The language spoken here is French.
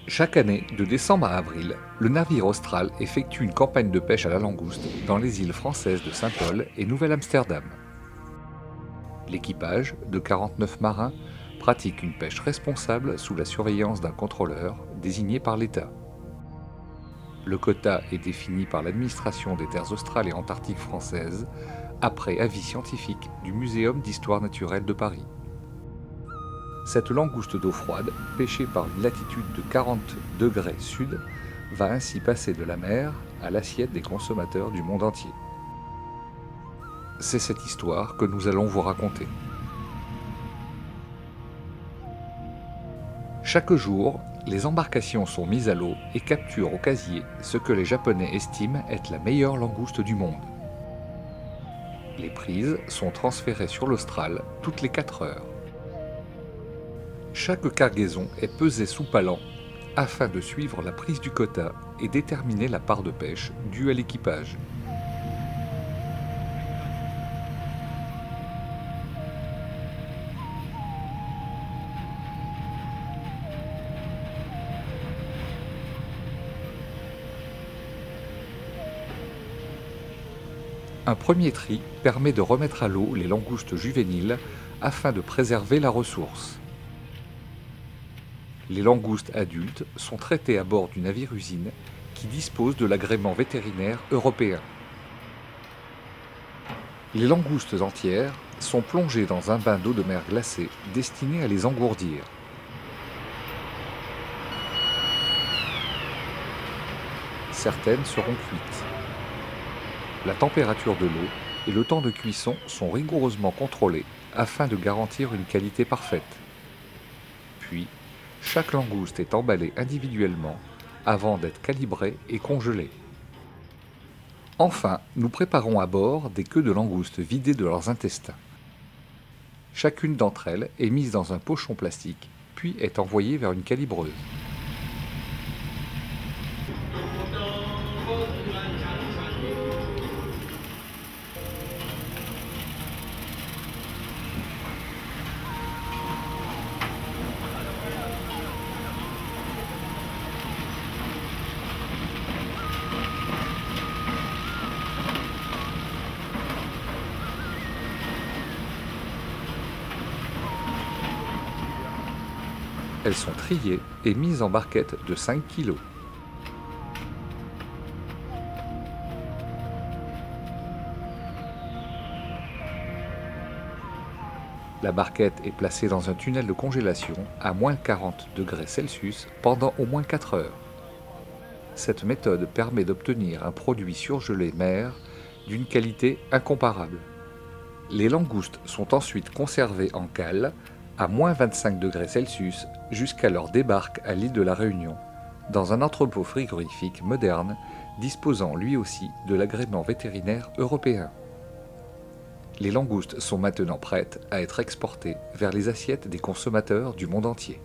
Chaque année, de décembre à avril, le navire Austral effectue une campagne de pêche à la langouste dans les îles françaises de Saint-Paul et Nouvelle-Amsterdam. L'équipage, de 49 marins, pratique une pêche responsable sous la surveillance d'un contrôleur désigné par l'État. Le quota est défini par l'administration des terres australes et antarctiques françaises, après avis scientifique du Muséum d'histoire naturelle de Paris. Cette langouste d'eau froide, pêchée par une latitude de 40 degrés sud, va ainsi passer de la mer à l'assiette des consommateurs du monde entier. C'est cette histoire que nous allons vous raconter. Chaque jour, les embarcations sont mises à l'eau et capturent au casier ce que les Japonais estiment être la meilleure langouste du monde. Les prises sont transférées sur l'Austral toutes les 4 heures. Chaque cargaison est pesée sous palan afin de suivre la prise du quota et déterminer la part de pêche due à l'équipage. Un premier tri permet de remettre à l'eau les langoustes juvéniles afin de préserver la ressource. Les langoustes adultes sont traitées à bord du navire-usine qui dispose de l'agrément vétérinaire européen. Les langoustes entières sont plongées dans un bain d'eau de mer glacée destiné à les engourdir. Certaines seront cuites. La température de l'eau et le temps de cuisson sont rigoureusement contrôlés afin de garantir une qualité parfaite. Puis, chaque langouste est emballée individuellement avant d'être calibrée et congelée. Enfin, nous préparons à bord des queues de langoustes vidées de leurs intestins. Chacune d'entre elles est mise dans un pochon plastique, puis est envoyée vers une calibreuse. Elles sont triées et mises en barquettes de 5 kg. La barquette est placée dans un tunnel de congélation à moins 40 degrés Celsius pendant au moins 4 heures. Cette méthode permet d'obtenir un produit surgelé mer d'une qualité incomparable. Les langoustes sont ensuite conservées en cale à moins 25 degrés Celsius jusqu'à leur débarque à l'île de la Réunion, dans un entrepôt frigorifique moderne disposant lui aussi de l'agrément vétérinaire européen. Les langoustes sont maintenant prêtes à être exportées vers les assiettes des consommateurs du monde entier.